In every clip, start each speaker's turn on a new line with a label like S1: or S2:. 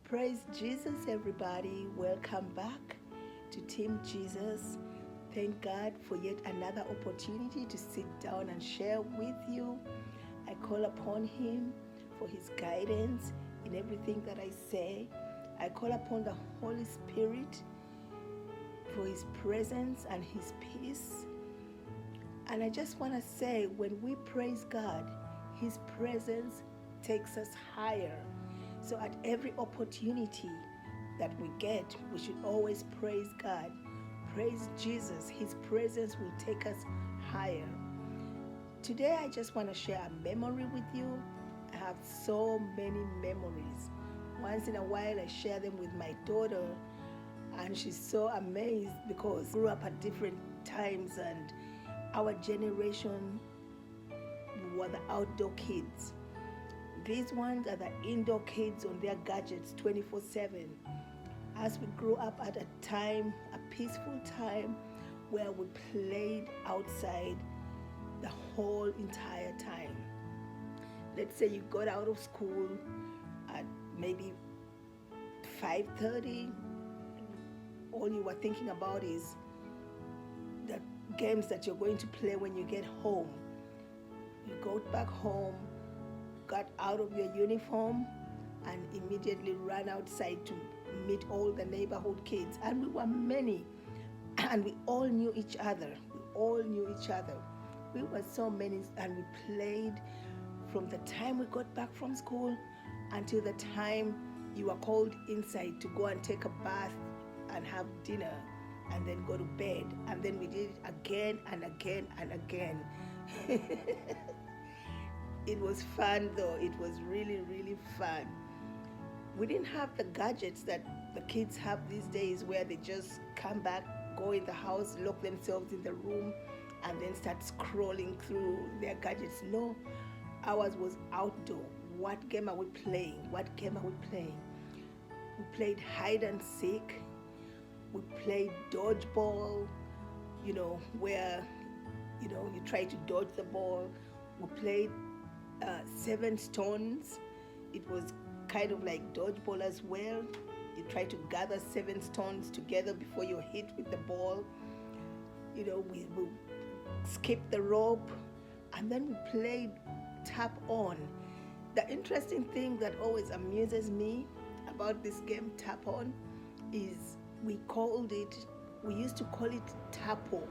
S1: Praise Jesus, everybody. Welcome back to Team Jesus. Thank God for yet another opportunity to sit down and share with you. I call upon Him for His guidance in everything that I say. I call upon the Holy Spirit for His presence and His peace. And I just want to say, when we praise God, His presence takes us higher. So at every opportunity that we get, we should always praise God. Praise Jesus. His presence will take us higher. Today, I just want to share a memory with you. I have so many memories. Once in a while, I share them with my daughter, and she's so amazed because we grew up at different times, and our generation were the outdoor kids. These ones are the indoor kids on their gadgets 24/7. As we grew up at a time, a peaceful time, where we played outside the whole entire time. Let's say you got out of school at maybe 5:30. All you were thinking about is the games that you're going to play when you get home. You go back home, got out of your uniform, and immediately ran outside to meet all the neighborhood kids. And we were many, and we all knew each other. We were so many, and we played from the time we got back from school until the time you were called inside to go and take a bath and have dinner and then go to bed. And then we did it again and again and again. It was fun though. It was really, really fun. We didn't have the gadgets that the kids have these days, where they just come back, go in the house, lock themselves in the room, and then start scrolling through their gadgets. No, ours was outdoor. What game are we playing? We played hide and seek. We played dodgeball, where, you try to dodge the ball. We played 7 stones. It was kind of like dodgeball as well. You try to gather 7 stones together before you're hit with the ball. We skipped the rope, and then we played tap on. The interesting thing that always amuses me about this game, tap on, is we used to call it tapo.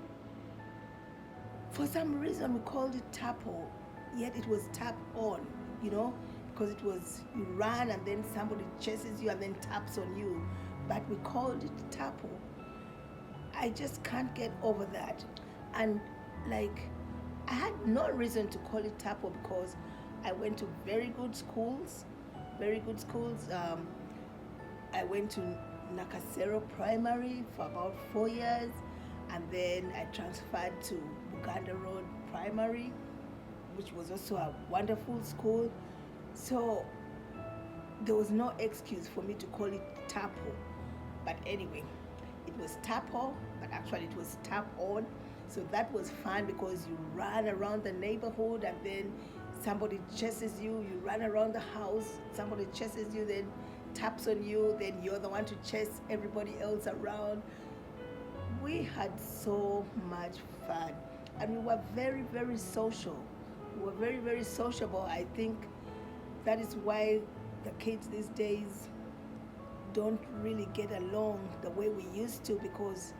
S1: For some reason we called it tapo, yet it was tap on, because it was, you run and then somebody chases you and then taps on you, but we called it tapo. I just can't get over that. And I had no reason to call it tapo because I went to very good schools. I went to Nakasero Primary for about 4 years, and then I transferred to Buganda Road Primary, which was also a wonderful school. So there was no excuse for me to call it tapo. But anyway, it was tapo, but actually it was tap on. So that was fun because you ran around the neighborhood, and then somebody chases you, you run around the house, somebody chases you, then taps on you, then you're the one to chase everybody else around. We had so much fun, and we were very, very social. We were very, very sociable. I think that is why the kids these days don't really get along the way we used to, because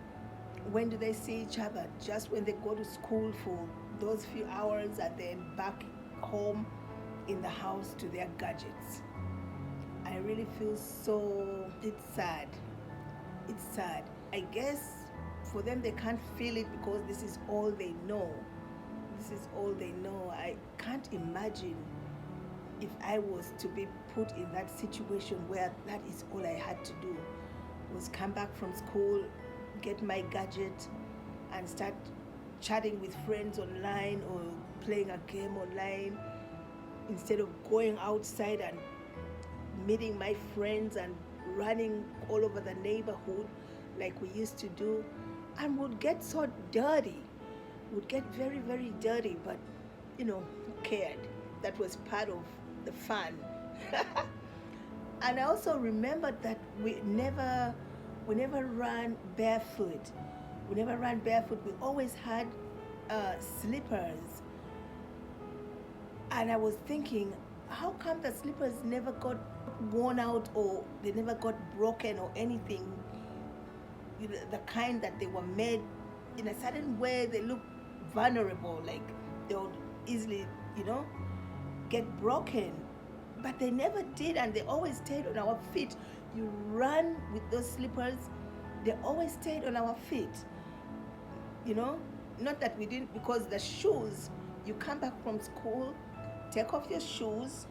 S1: when do they see each other? Just when they go to school for those few hours, and then back home in the house to their gadgets. I really feel it's sad. I guess for them, they can't feel it because this is all they know. I can't imagine if I was to be put in that situation where that is all I had to do, was come back from school, get my gadget, and start chatting with friends online or playing a game online, instead of going outside and meeting my friends and running all over the neighborhood like we used to do. And would get so dirty, would get very, very dirty, but who cared? That was part of the fun. And I also remembered that we never ran barefoot. We never ran barefoot. We always had slippers. And I was thinking, how come the slippers never got worn out or they never got broken or anything? The kind that they were made in a certain way, they look vulnerable, like they would easily, get broken. But they never did, and they always stayed on our feet. You run with those slippers, they always stayed on our feet. Not that we didn't, because the shoes, you come back from school, take off your shoes,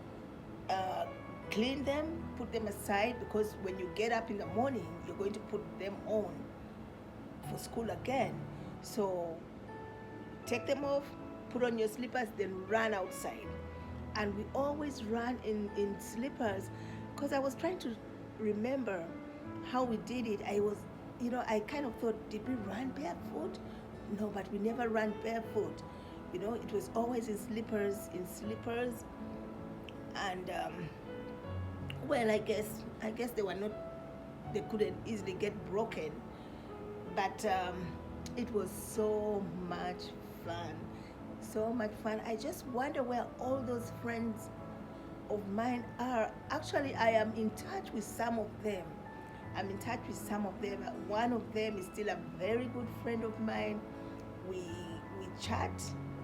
S1: clean them, put them aside, because when you get up in the morning, you're going to put them on for school again. So take them off, put on your slippers, then run outside. And we always ran in slippers, because I was trying to remember how we did it. I kind of thought, did we run barefoot? No, but we never ran barefoot. It was always in slippers. And well, I guess they couldn't easily get broken, but it was so much fun. I just wonder where all those friends of mine are. Actually, I am in touch with some of them. One of them is still a very good friend of mine. We chat.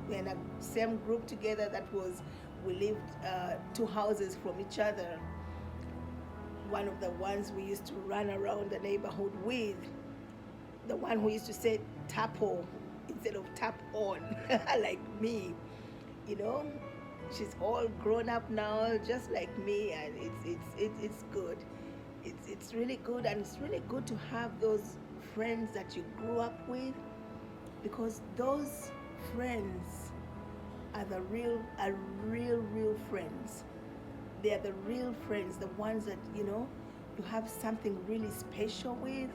S1: We're in a same group together. We lived 2 houses from each other. One of the ones we used to run around the neighborhood with, the one who used to say tapo instead of tap on, like me. She's all grown up now, just like me, and it's good. It's really good, and it's really good to have those friends that you grew up with, because those friends are the real friends. They are the real friends, the ones that you have something really special with.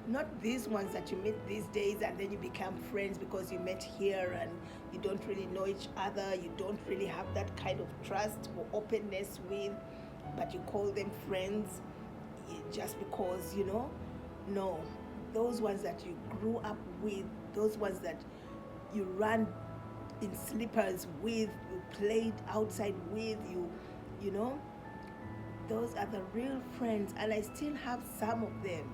S1: Not these ones that you meet these days and then you become friends because you met here and you don't really know each other, you don't really have that kind of trust or openness with, but you call them friends just because, no. Those ones that you grew up with, those ones that you ran in slippers with, you played outside with, those are the real friends. And I still have some of them.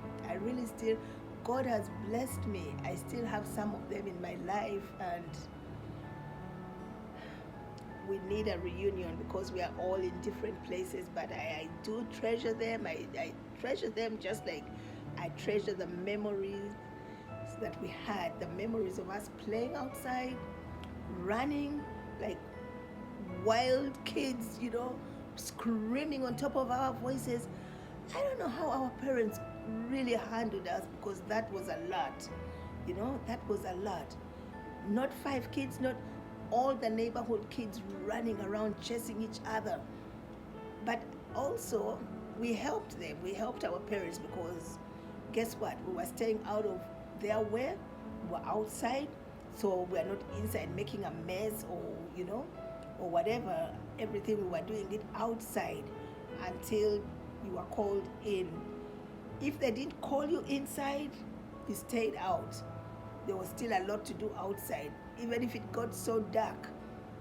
S1: God has blessed me. I still have some of them in my life, and we need a reunion because we are all in different places, but I do treasure them. I treasure them just like I treasure the memories that we had, the memories of us playing outside, running like wild kids, screaming on top of our voices. I don't know how our parents really handled us, because that was a lot. That was a lot. Not 5 kids, not all the neighborhood kids running around chasing each other. But also, we helped them. We helped our parents, because guess what? We were staying out of their way. We were outside, so we are not inside making a mess or whatever. Everything we were doing it outside until you were called in. If they didn't call you inside, you stayed out. There was still a lot to do outside. Even if it got so dark,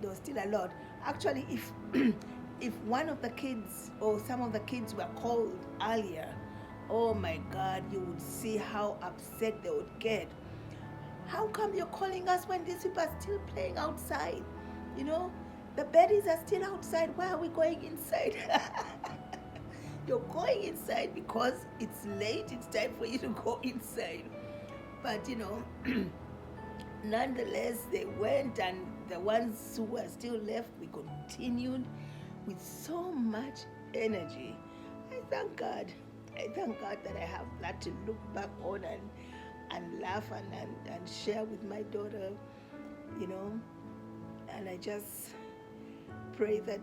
S1: there was still a lot. Actually, if one of the kids or some of the kids were called earlier, oh my God, you would see how upset they would get. How come you're calling us when these people are still playing outside? The baddies are still outside. Why are we going inside? You're going inside because it's late. It's time for you to go inside. But, nonetheless, they went, and the ones who were still left, we continued with so much energy. I thank God that I have that to look back on and laugh and share with my daughter, and I just pray that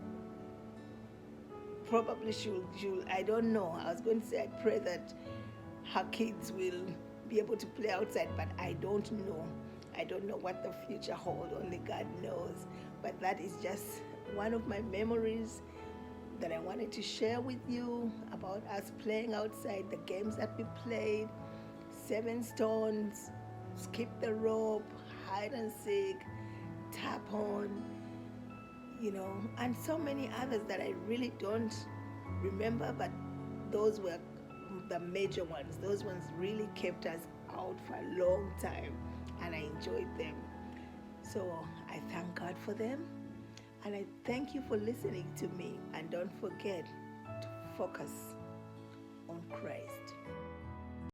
S1: probably she'll, I don't know, I was going to say I pray that her kids will be able to play outside, but I don't know. I don't know what the future holds, only God knows. But that is just one of my memories that I wanted to share with you about us playing outside, the games that we played, 7 stones, skip the rope, hide and seek, tap on, and so many others that I really don't remember, but those were the major ones. Those ones really kept us out for a long time, and I enjoyed them. So I thank God for them, and I thank you for listening to me. And don't forget to focus on Christ.